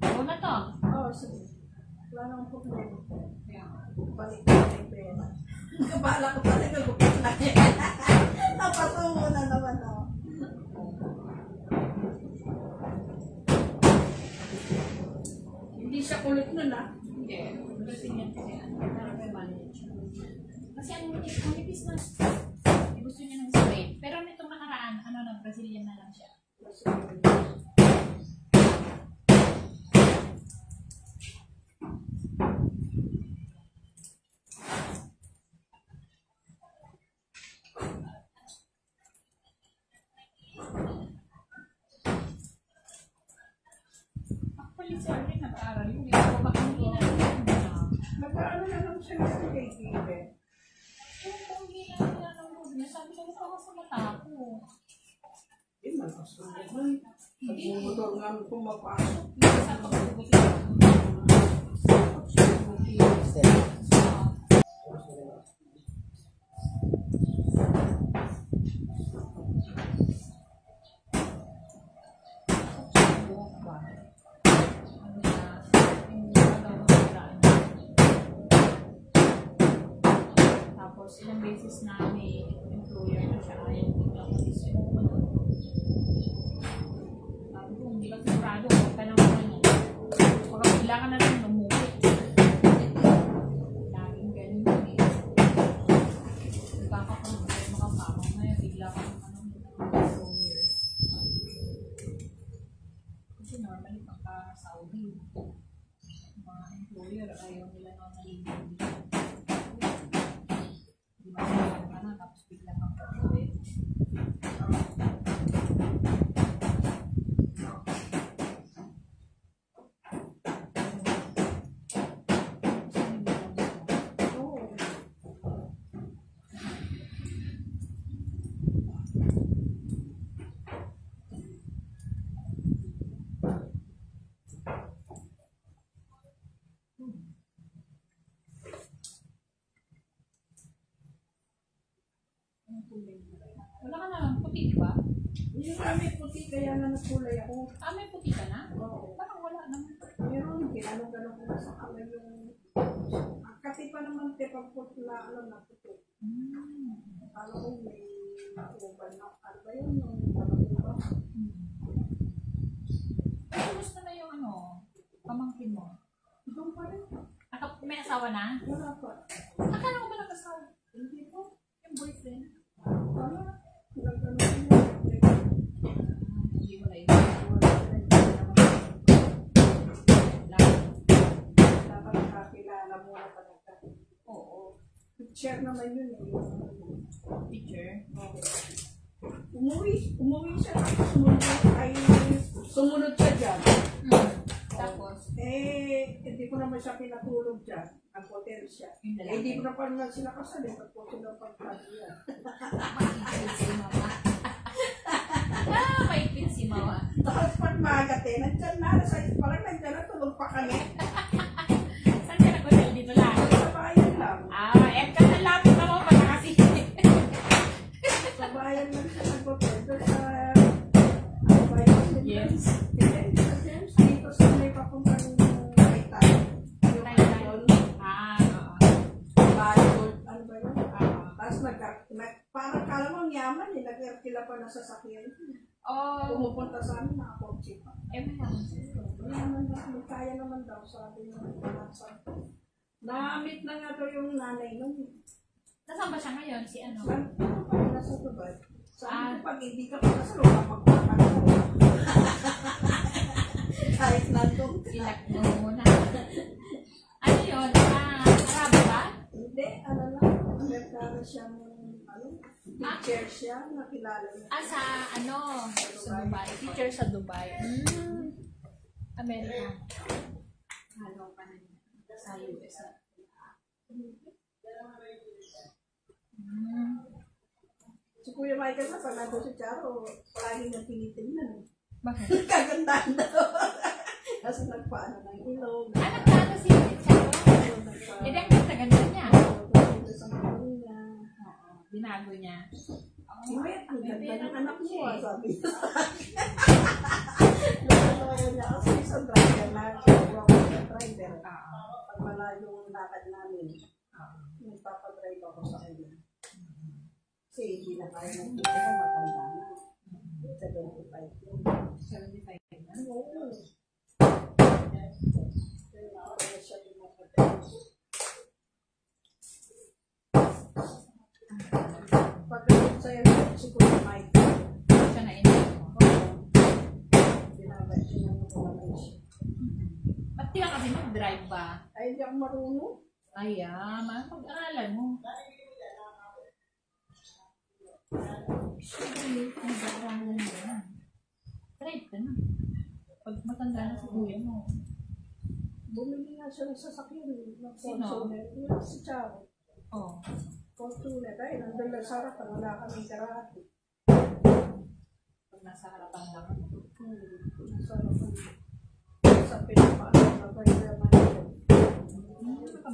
Ako na to. Oo, sige. Wala nang problema. Balik ko na yung pera. Kabala ko pala nagupit na yan. Napatungo na naman ako. Hindi siya kulit nun ah. Hindi. Kasi yan kasi ano. Parang may manage. Kasi ang nipis na. Gusto niya ng straight. Pero nitong nakaraan, ano na, Brazilian na lang siya. Actually, si Arlene nag-aaral yun. Hindi ko baka hindi na rin na. Nagkaano na lang siya ng kaibigan. Kung hindi na rin na ng sabi ko, gusto ko sa mata ko. Eh, malakas na naman. Nagmumotor nga nung pumapasok. Sa pagbubuti. Tapos ilang beses na may employer na siya ayaw biglang mag-isip. Sabi ko, hindi ka sigurado, huwag ka naman ano. Baka bigla ka na lang umuwi. Laging ganun eh. Nagkakakulong makapamang na yun, bigla ka naman ang employer. Kasi normally pagka-Saudi, mga employer ayaw nila na nalilin. Di ba sinasabi ka na, tapos bigla kang umuwi. Wala ka na lang, puti di ba? Yung kami puti, kaya na nagkulay ako. Ah, may puti ka na? Oo. Parang wala naman. Meron, ginanong-ganon ko na sa kamay yung... Kasi pa naman, pag puti na, ano na, puti. Alam ko may nakuban na. Ano ba yun? Yung panakuba. Pero gusto na yung ano, pamangkin mo? Doon pa rin. May asawa na? Wala pa. Akala ko ba nag-asawa? Hindi po. Yung boyfriend? Wala. Nagkaroon ko na. Hindi mo na yun. Dapat nakakilala mo na talaga. Oo. Picture naman yun eh. Picture? Umuwi siya. Sumunod siya dyan. Tapos? Hindi ko naman siya pinatulog dyan. Ang hotel siya. Hindi ko na pa naman sila kasali. Ba't po sila pagkaliyan? Maipit si mama. Maipit si mama. Tapos pag magat eh, nandyan na. Parang nandyan na, tulog pa kami. Saan ka nag-hotel? Dito lang? Sa bayan lang. Kalapit na mo pa na kasi. Sa bayan lang siya nag-hotel. Doon sa... Ano ba yun? Yes. Hindi, sa James. Dito sa may papuntang Kaitan. Yung Kaitan. Bayon. Ano ba yun? Tapos parang kala mo yaman eh. Nag-erkila pa na sasakyan. Pumupunta sa amin, nakakotse pa. Mayaman na, kaya naman daw, sabi ng panasan. Na-meet na nga daw yung nanay nun. Nasaan ba siya ngayon? Si ano? Ano pa rin nasa Dubai? Sabi ko, pag hindi ka pa nasa loob, magpapakalo. Kahit nandun ka. Ilak mo muna. Ano yun? Arabo ba? Hindi, ano lang. Amerikano siyang, teacher siya, nakilala niya. Sa ano? Sa Dubai. Teacher sa Dubai. Amerika. Ano pa na sa US. Si Kuya Michael na pag nandun si Charo, palagi niyang tinitingnan. Bakit? Kagandahan daw. Kasi nagpaano ng ilog. Nagpaano si Charo? Hindi ang ganda niya. Binago niya. Ang ganda ng anak mo, sabi niya. niya, kasi isang driver na, siya ako sa driver. Pag malayo yung lakad namin, nagpapadrive ako sa kanya. Kasi hindi na kaya ng kita, matanda na. 75 yun. 75 na? Oo. Kaya siya pinapadrive. Pagkalit sa'yo, si Kuya Mike. Siya na ina mo? Binabay siya ng mga siya. Ba't di ka kasi mag-drive ba? Ay, hindi ako marunong. Ay, pag-aralan mo. Siyempre, mag-aralan mo yan. Drive ka na. Pag matanda na sa kuya mo. Bumili nga siya ng sasakyan. Sino? Yung si Charo. Oo. Fortuner. Ay, nandun lang sa harapan. Wala kaming karate. Pag nasa harapan lang. Nasa harapan. Sa pinapaan na ba yung naman yun?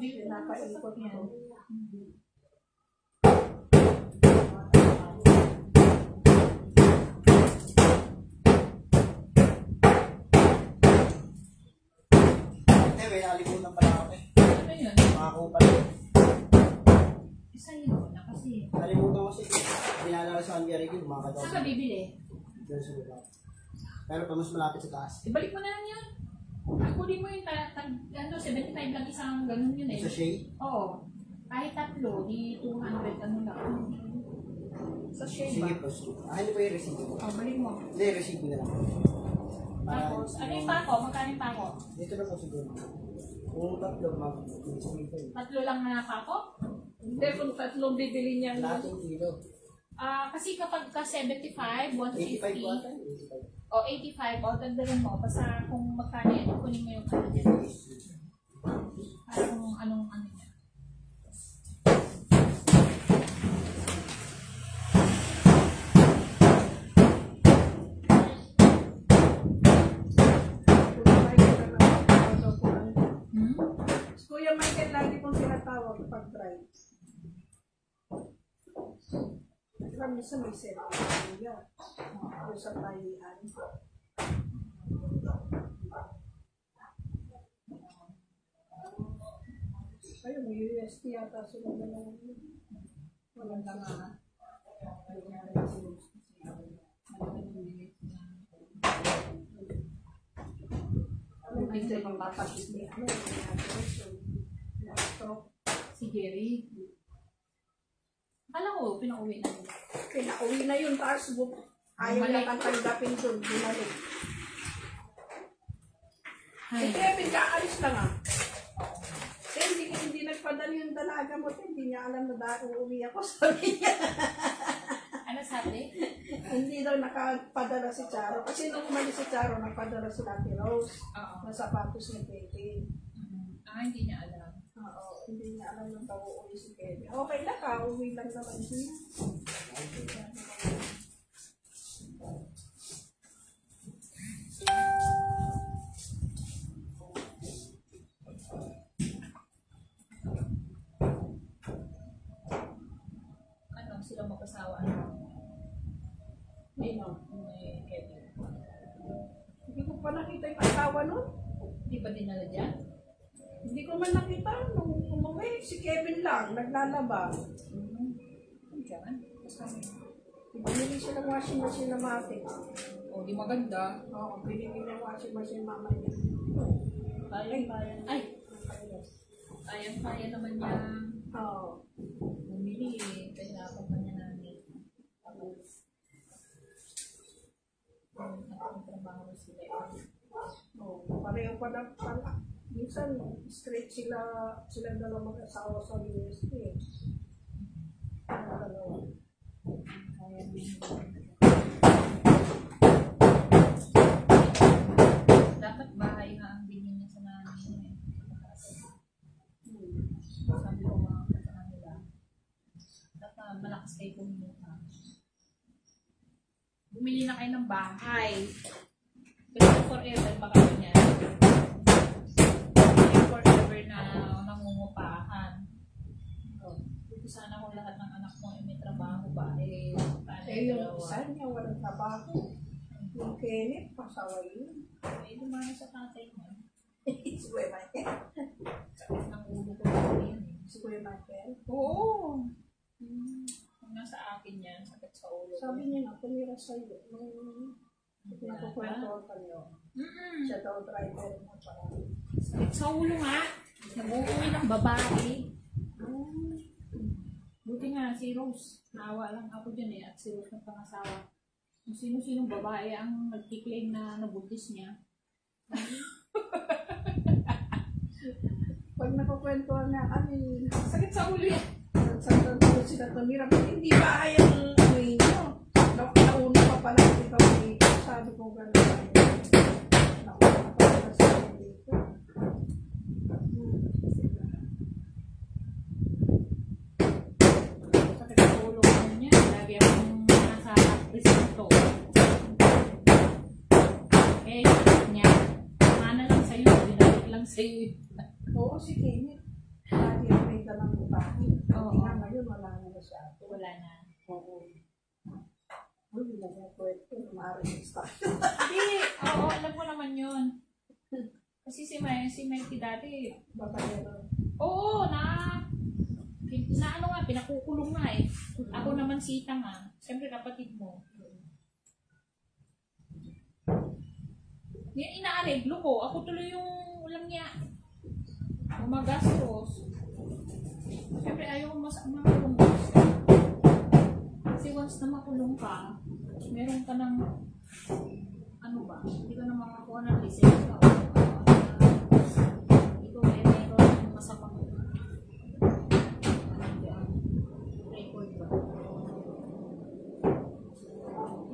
Pinapaikot yan. ko. May nakalimutan pala ako eh. Ano yun? Makakupal. Isa yun na kasi. Nakalimutan ko kasi binala ko sa Hungary yun, makakatawa. Saan ka bibili? Doon sa lugar. Pero pa mas malapit sa taas. Ibalik mo na lang yan. Kunin mo yung 75 lang isang ganun yun eh. Sa Shea? Oo. Kahit tatlo, di 200 ano lang. Sa shade Sige ba? po. Hindi po yung receipt ko. Balik mo. Hindi, receipt ko na lang. Tapos, ano yung pako? Magkano yung pako? Dito na po siguro. Kung tatlo, mag-isipin ko. Tatlo lang na pako? Hindi, kung tatlong bibili niya. Lating kilo. Kasi kapag ka 75, 85 po 150, ata. 85. o 85, o dagdagan mo. Basta kung magkano yan, kunin mo yung ano dyan. Kung anong ano niya. Kuya Michael, lagi kong tinatawag pag drive. Diba, minsan may cellphone niya. Yung sa tayian. Ayun, may UST yata sila na lang. Walang tanga. Ano yung sa ibang papakit niya? Ano yung laptop? Si Jerry. Akala ko, pinauwi na nila. Pinauwi na yun, taas mo. Ayaw na kang tanggapin dun, binalik. Si Kevin, kaalis lang ah. Kasi hindi nagpadala yung dalaga mo, hindi niya alam na uuwi ako, sabi niya. Ano sabi? Hindi daw nakapadala si Charo. Kasi nung umalis si Charo, nagpadala si Ate Rose na sapatos ni Kevin. Hindi niya alam. Oo, hindi niya alam nung uuwi si Kevin. Okay lang ka, uuwi lang naman siya. Ano, sila mag-asawa? Nino. May Kevin. Hindi ko pa nakita yung asawa nun. Di ba dinala dyan? Hindi ko man nakita nung umuwi. Si Kevin lang, naglalaba. Diyan. Binili siya ng washing machine na matik. O, di maganda. Oo, binili niya ng washing machine mama niya. Kaya. Ay! Kaya naman niya Oo. bumili. Kahirapan pa niya namin. Ang trabaho sila. Pareho pa lang pala. Minsan, straight sila dalawa mag-asawa sa UST. Kaya din. Dapat bahay nga ang bilhin niya sa nanay. Sabi ko mga sa kanila. Dapat malakas kayo pumunta. Bumili na kayo ng bahay. Kasi forever baka niya. Forever na nangungupahan. Dito sana kung lahat ng anak mo may trabaho ba, Yung isa niya, walang trabaho. Yung Kenneth, pasawa yun. Pwede sumama sa tatay mo. Si Kuya Michael. Sakit ng ulo ko na yun. Si Kuya Michael. Oo. Kung nasa akin yan, sakit sa ulo ko. Sabi niya na, tumira sa'yo. Nung pinakukwentuhan pa niyo. Siya daw driver mo para. Sakit sa ulo nga. Nag-uuwi ng babae. Buti nga si Rose. Naawa lang ako dyan eh. At si Rose ng pangasawa. Kung sino-sinong babae ang nag-claim na nabuntis niya. Pag nakukwentuhan nga kami, Sakit sa ulo yan. nagsasabi ko sila tumira. Hindi ba yung uwi niyo? Nauna pa pala ikaw dito. Sabi ko gano'n. Nauna pa pala sila dito. Sakit sa ulo ko niya. Lagi akong nasa presinto. Eh, sabi niya, mana lang sa'yo. Binalik lang sa'yo. Oo, si Kenneth. Lagi ang may dalang babae. Oo. Kaya ngayon wala na siya. Wala na. Oo. Uy, wala niya pwede. Maaaring tayo. Hindi. Oo, alam ko naman yun. Kasi si Melky dati, Babaero. oo, na ano nga, pinakukulong nga eh. Ako naman sita nga. Siyempre kapatid mo. Yan inaareglo ko. Ako tuloy yung ulang niya. Magastos. Siyempre ayaw ko makulong ka. Kasi once na makulong ka, meron ka ng ano ba? Hindi ka na makakuha ng lisensya. Ito meron ng masamang record ba?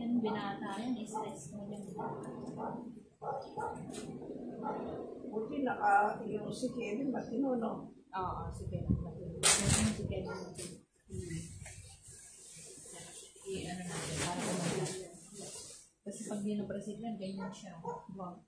Yan binata yan. Stress mo yan. Buti yung si Kevin matino, no? Oo, sige. Sige. I-ano natin, para kumagal. Kasi pag di na Brazilian, ganyan siya. Wow.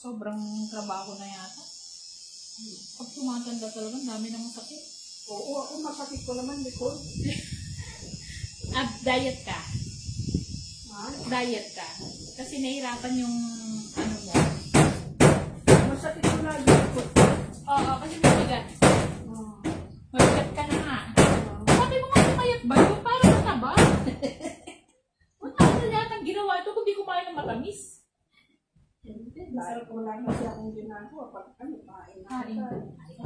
Sobrang trabaho na yata. Pag tumatanda talaga, ang dami namang sakit. Oo, ako masakit ko naman, Nicole. Diet ka. Ha? Diet ka. Kasi nahirapan yung ano mo. Masakit ko lagi, Nicole. Oo, kasi mabigat. Mabigat ka na nga. Sabi mo nga kumayat ba yun? Parang mataba. Wala na lahat ang ginawa ito kung di kumain ng matamis. Hindi, dahil ko lang kasi akong ginagawa. Pag ano, kain na. Kain.